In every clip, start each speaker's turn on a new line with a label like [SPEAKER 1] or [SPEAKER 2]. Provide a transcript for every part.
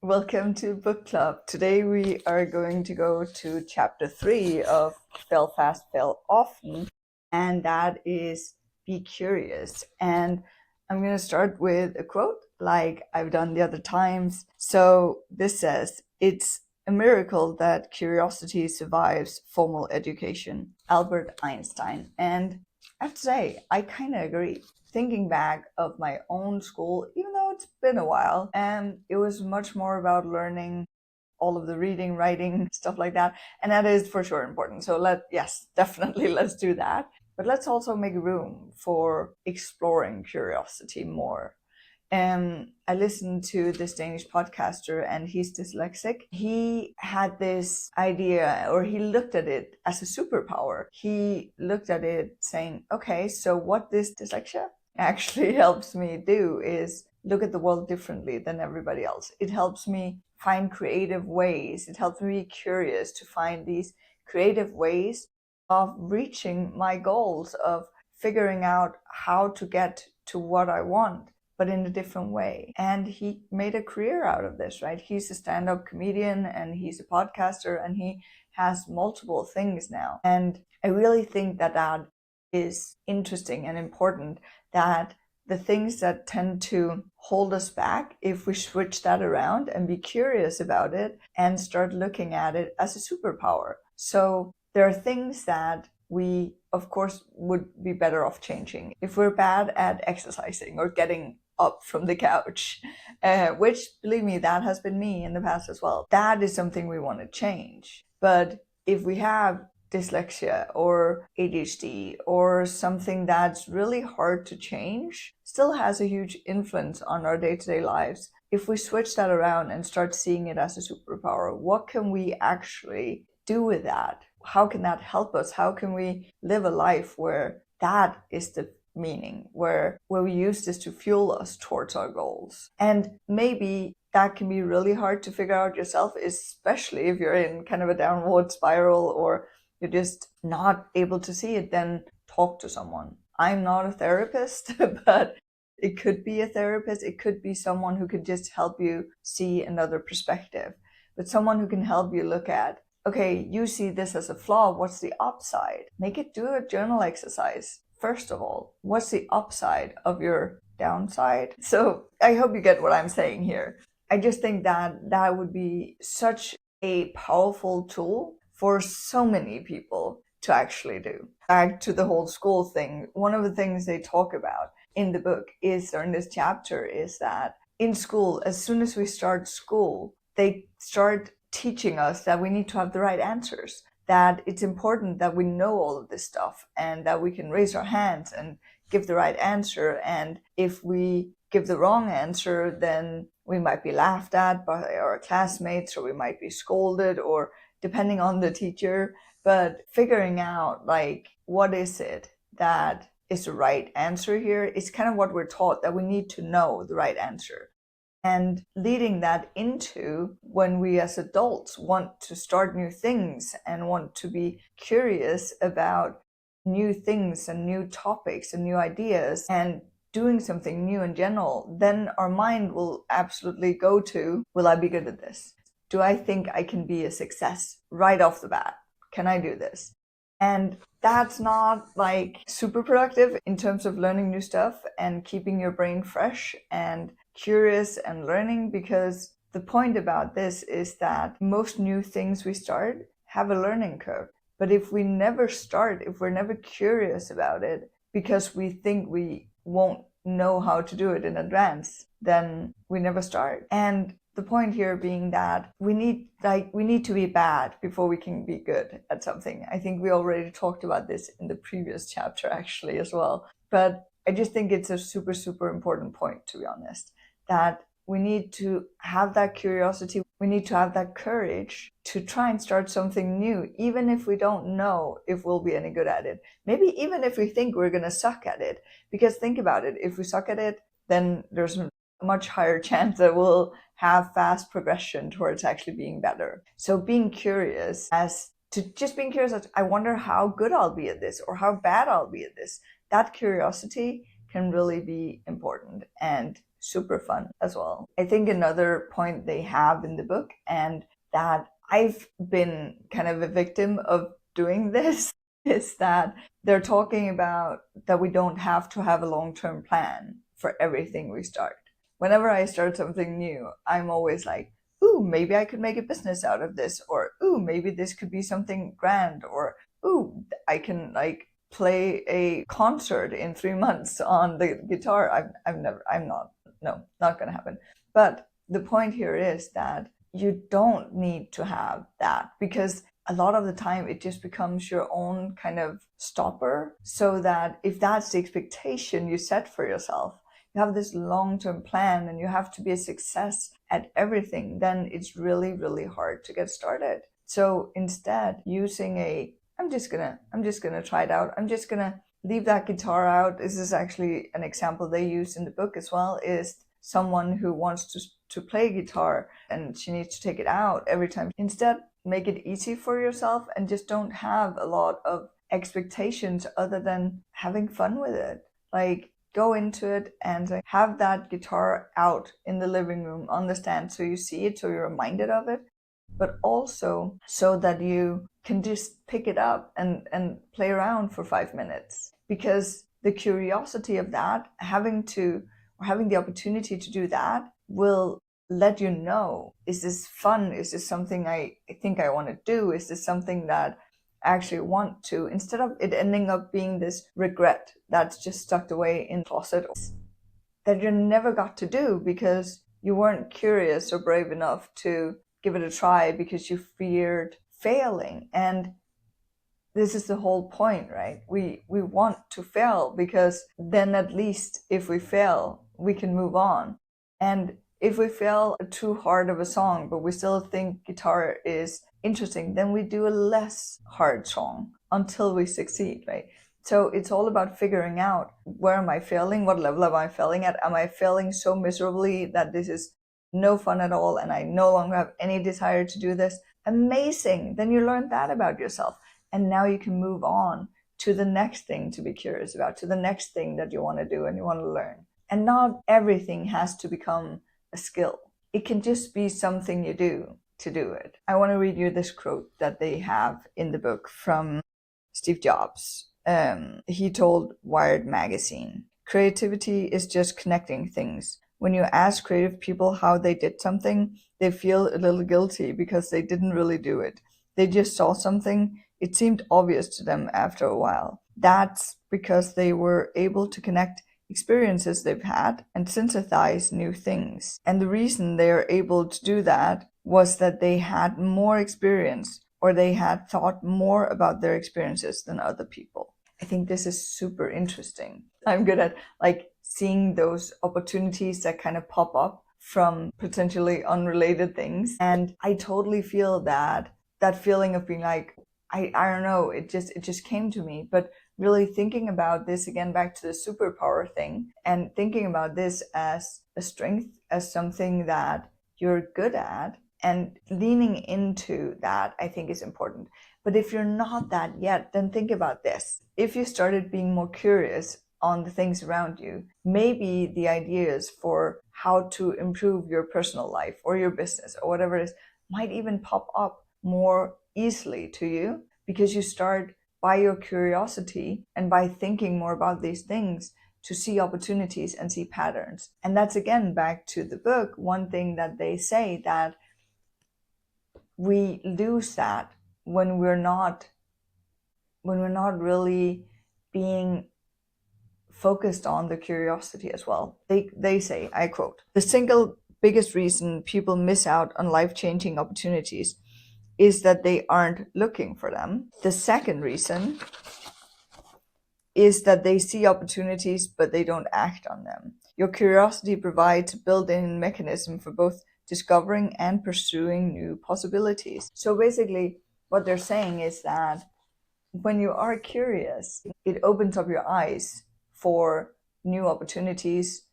[SPEAKER 1] Welcome to Book Club. Today we are going to go to chapter 3 of Fail Fast, Fail Often, and that is Be Curious. And I'm going to start with a quote like I've done the other times. So this says, "It's a miracle that curiosity survives formal education." Albert Einstein. And I have to say, I kind of agree. Thinking back of my own school, even though it's been a while, and it was much more about learning all of the reading, writing, stuff like that. And that is for sure important. So definitely let's do that. But let's also make room for exploring curiosity more. I listened to this Danish podcaster and he's dyslexic. He had this idea, or he looked at it as a superpower. He looked at it saying, okay, so what this dyslexia actually helps me do is look at the world differently than everybody else. It helps me find creative ways. It helps me be curious to find these creative ways of reaching my goals, of figuring out how to get to what I want, but in a different way. And he made a career out of this, right? He's a stand-up comedian and he's a podcaster and he has multiple things now. And I really think that that is interesting and important, that the things that tend to hold us back, if we switch that around and be curious about it and start looking at it as a superpower. So there are things that we, of course, would be better off changing. If we're bad at exercising or getting up from the couch, which, believe me, that has been me in the past as well. That is something we want to change. But if we have dyslexia or ADHD or something that's really hard to change, still has a huge influence on our day-to-day lives. If we switch that around and start seeing it as a superpower, what can we actually do with that? How can that help us? How can we live a life where that is the meaning, where we use this to fuel us towards our goals? And maybe that can be really hard to figure out yourself, especially if you're in kind of a downward spiral or you're just not able to see it. Then talk to someone. I'm not a therapist, but it could be a therapist. It could be someone who could just help you see another perspective, but someone who can help you look at, okay, you see this as a flaw. What's the upside? Make it do a journal exercise. First of all, what's the upside of your downside? So I hope you get what I'm saying here. I just think that that would be such a powerful tool for so many people to actually do. Back to the whole school thing, one of the things they talk about in the book is, or in this chapter, is that in school, as soon as we start school, they start teaching us that we need to have the right answers, that it's important that we know all of this stuff and that we can raise our hands and give the right answer. And if we give the wrong answer, then we might be laughed at by our classmates, or we might be scolded, or depending on the teacher. But figuring out, like, what is it that is the right answer here is kind of what we're taught, that we need to know the right answer. And leading that into when we as adults want to start new things and want to be curious about new things and new topics and new ideas and doing something new in general, then our mind will absolutely go to, will I be good at this? Do I think I can be a success right off the bat? Can I do this? And that's not like super productive in terms of learning new stuff and keeping your brain fresh and curious and learning, because the point about this is that most new things we start have a learning curve. But if we never start, if we're never curious about it because we think we won't know how to do it in advance, then we never start. And the point here being that we need to be bad before we can be good at something. I think we already talked about this in the previous chapter actually as well. But I just think it's a super, super important point, to be honest, that we need to have that curiosity. We need to have that courage to try and start something new, even if we don't know if we'll be any good at it. Maybe even if we think we're going to suck at it. Because think about it, if we suck at it, then there's a much higher chance that we'll have fast progression towards actually being better. So being curious as I wonder how good I'll be at this or how bad I'll be at this. That curiosity can really be important and super fun as well. I think another point they have in the book, and that I've been kind of a victim of doing this, is that they're talking about that we don't have to have a long-term plan for everything we start. Whenever I start something new, I'm always like, ooh, maybe I could make a business out of this, or ooh, maybe this could be something grand, or ooh, I can like play a concert in 3 months on the guitar. I'm not, no, not gonna happen. But the point here is that you don't need to have that, because a lot of the time it just becomes your own kind of stopper. So that if that's the expectation you set for yourself, you have this long-term plan and you have to be a success at everything, then it's really, really hard to get started. So instead, using a, I'm just gonna try it out. I'm just gonna leave that guitar out. This is actually an example they use in the book as well, is someone who wants to play guitar and she needs to take it out every time. Instead, make it easy for yourself and just don't have a lot of expectations other than having fun with it. Like, go into it and have that guitar out in the living room on the stand so you see it, so you're reminded of it, but also so that you can just pick it up and play around for 5 minutes. Because the curiosity of that, having the opportunity to do that, will let you know, is this fun? Is this something I think I want to do? Is this something that I actually want to? Instead of it ending up being this regret that's just stuck away in the closet that you never got to do because you weren't curious or brave enough to give it a try because you feared failing. And this is the whole point, right? We want to fail, because then at least if we fail, we can move on. And if we fail too hard of a song, but we still think guitar is interesting, then we do a less hard song until we succeed, right? So it's all about figuring out, where am I failing? What level am I failing at? Am I failing so miserably that this is no fun at all and I no longer have any desire to do this? Amazing. Then you learned that about yourself. And now you can move on to the next thing to be curious about, to the next thing that you want to do and you want to learn. And not everything has to become a skill. It can just be something you do to do it. I want to read you this quote that they have in the book from Steve Jobs. He told Wired magazine, "Creativity is just connecting things. When you ask creative people how they did something, they feel a little guilty because they didn't really do it. They just saw something. It seemed obvious to them after a while. That's because they were able to connect experiences they've had and synthesize new things. And the reason they are able to do that was that they had more experience, or they had thought more about their experiences than other people." I think this is super interesting. I'm good at like seeing those opportunities that kind of pop up from potentially unrelated things. And I totally feel that feeling of being like, I don't know, it just came to me. But really thinking about this again, back to the superpower thing, and thinking about this as a strength, as something that you're good at, and leaning into that, I think is important. But if you're not that yet, then think about this. If you started being more curious on the things around you, maybe the ideas for how to improve your personal life or your business or whatever it is might even pop up more easily to you, because you start by your curiosity and by thinking more about these things to see opportunities and see patterns. And that's again back to the book. One thing that they say, that we lose that when we're not really being focused on the curiosity as well. They say, I quote, "The single biggest reason people miss out on life-changing opportunities is that they aren't looking for them. The second reason is that they see opportunities but they don't act on them. Your curiosity provides a built-in mechanism for both discovering and pursuing new possibilities." So basically what they're saying is that when you are curious, it opens up your eyes for new opportunities,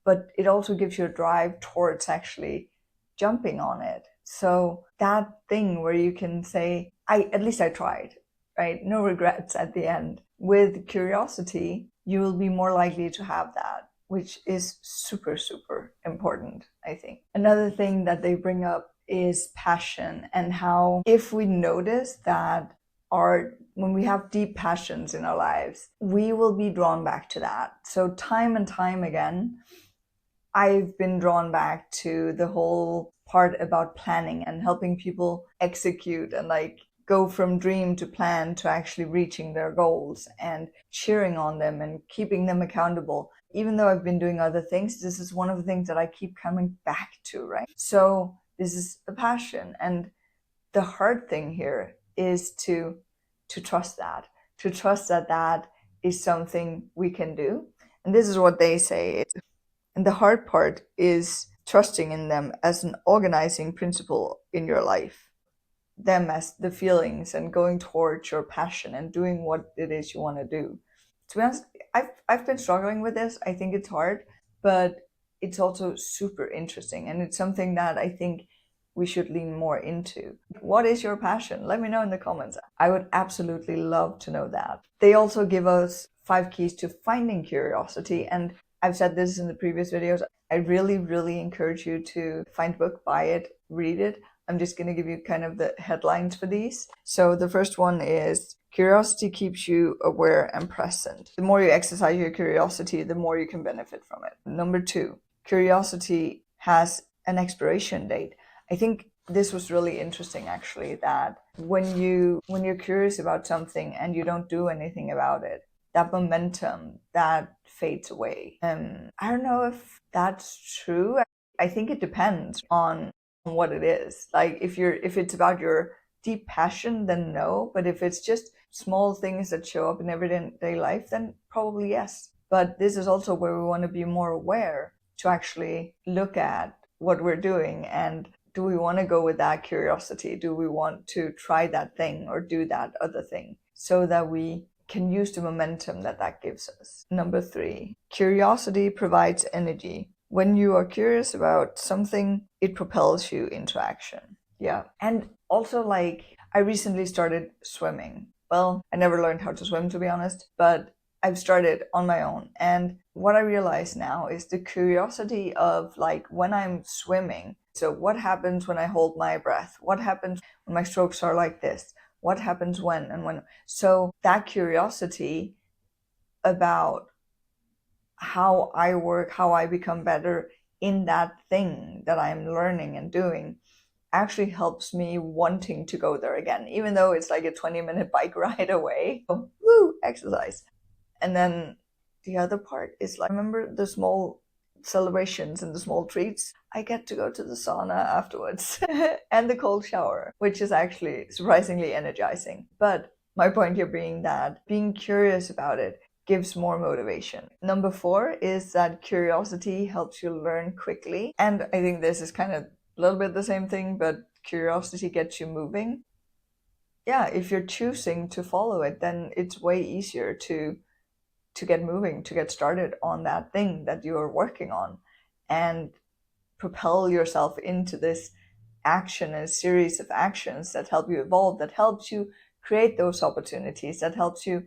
[SPEAKER 1] but it also gives you a drive towards actually jumping on it. So that thing where you can say, at least I tried, right? No regrets at the end. With curiosity, you will be more likely to have that. which is super, super important, I think. Another thing that they bring up is passion, and how if we notice that when we have deep passions in our lives, we will be drawn back to that. So time and time again, I've been drawn back to the whole part about planning and helping people execute and like go from dream to plan to actually reaching their goals, and cheering on them and keeping them accountable. Even though I've been doing other things, this is one of the things that I keep coming back to, right? So this is a passion, and the hard thing here is to trust that, that is something we can do. And this is what they say. And the hard part is trusting in them as an organizing principle in your life, them as the feelings, and going towards your passion and doing what it is you want to do. To be honest, I've been struggling with this. I think it's hard, but it's also super interesting, and it's something that I think we should lean more into. What is your passion? Let me know in the comments. I would absolutely love to know that. They also give us 5 keys to finding curiosity, and I've said this in the previous videos. I really, really encourage you to find the book, buy it, read it. I'm just going to give you kind of the headlines for these. So the first one is curiosity keeps you aware and present. The more you exercise your curiosity, the more you can benefit from it. Number 2, curiosity has an expiration date. I think this was really interesting, actually, that when you're curious about something and you don't do anything about it, that momentum that fades away. I don't know if that's true. I think it depends on what it is. Like if it's about your deep passion, then no. But if it's just small things that show up in everyday life, then probably yes. But this is also where we want to be more aware to actually look at what we're doing, and do we want to go with that curiosity? Do we want to try that thing or do that other thing, so that we can use the momentum that gives us. Number 3, curiosity provides energy. When you are curious about something, it propels you into action. Yeah. And also, like, I recently started swimming. Well, I never learned how to swim, to be honest, but I've started on my own. And what I realize now is the curiosity of, like, when I'm swimming. So what happens when I hold my breath? What happens when my strokes are like this? What happens when and when? So that curiosity about how I work, how I become better in that thing that I'm learning and doing, actually helps me wanting to go there again, even though it's like a 20-minute bike ride away. Woo, exercise. And then the other part is, like, remember the small celebrations and the small treats? I get to go to the sauna afterwards and the cold shower, which is actually surprisingly energizing. But my point here being that being curious about it gives more motivation. Number 4 is that curiosity helps you learn quickly. And I think this is kind of a little bit the same thing, but curiosity gets you moving. Yeah, if you're choosing to follow it, then it's way easier to get moving, to get started on that thing that you're working on, and propel yourself into this action, a series of actions that help you evolve, that helps you create those opportunities, that helps you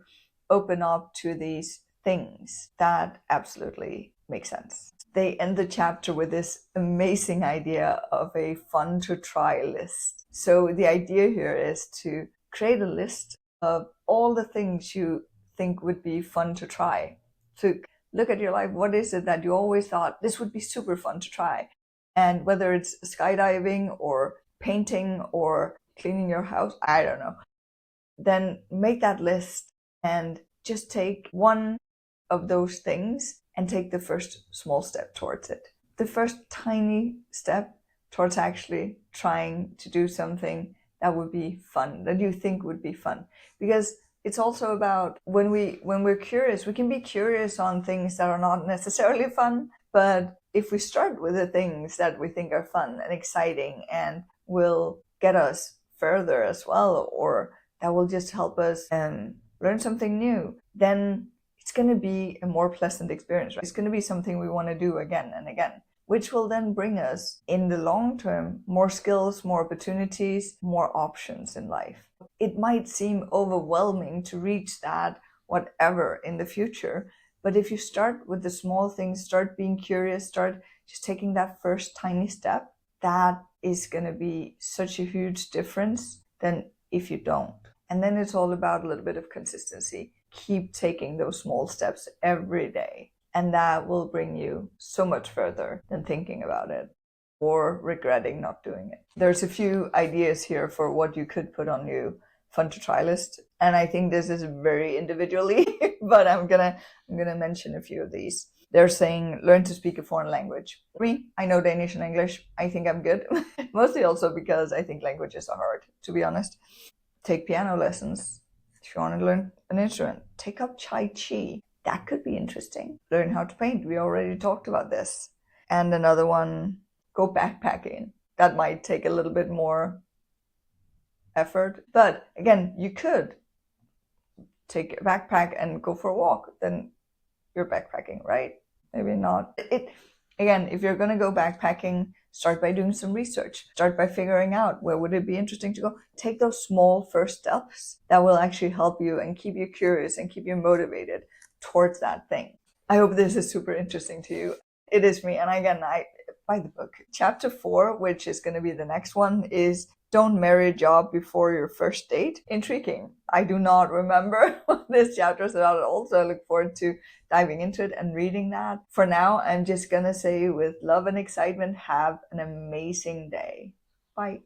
[SPEAKER 1] open up to these things. That absolutely makes sense. They end the chapter with this amazing idea of a fun to try list. So the idea here is to create a list of all the things you think would be fun to try. So look at your life. What is it that you always thought this would be super fun to try? And whether it's skydiving or painting or cleaning your house, I don't know. Then make that list and just take one of those things and take the first small step towards it. The first tiny step towards actually trying to do something that would be fun, that you think would be fun. Because it's also about when we're curious, we can be curious on things that are not necessarily fun, but if we start with the things that we think are fun and exciting and will get us further as well, or that will just help us learn something new, then it's going to be a more pleasant experience, right? It's going to be something we want to do again and again, which will then bring us, in the long term, more skills, more opportunities, more options in life. It might seem overwhelming to reach that whatever in the future, But if you start with the small things, start being curious, start just taking that first tiny step, that is going to be such a huge difference than if you don't. And then it's all about a little bit of consistency. Keep taking those small steps every day, and that will bring you so much further than thinking about it or regretting not doing it. There's a few ideas here for what you could put on your fun to try list, and I think this is very individually, but I'm gonna mention a few of these. They're saying learn to speak a foreign language. Me, I know Danish and English. I think I'm good. Mostly also because I think languages are hard, to be honest. Take piano lessons. If you want to learn an instrument, take up Tai Chi. That could be interesting. Learn how to paint. We already talked about this. And another one, go backpacking. That might take a little bit more effort. But again, you could take a backpack and go for a walk. Then you're backpacking, right? Maybe not. Again, if you're going to go backpacking, start by doing some research. Start by figuring out where would it be interesting to go. Take those small first steps that will actually help you and keep you curious and keep you motivated towards that thing. I hope this is super interesting to you. It is me. And again, I buy the book. Chapter 4, which is going to be the next one, is don't marry a job before your first date. Intriguing. I do not remember what this chapter is about at all, so I look forward to diving into it and reading that. For now, I'm just gonna say with love and excitement, have an amazing day. Bye.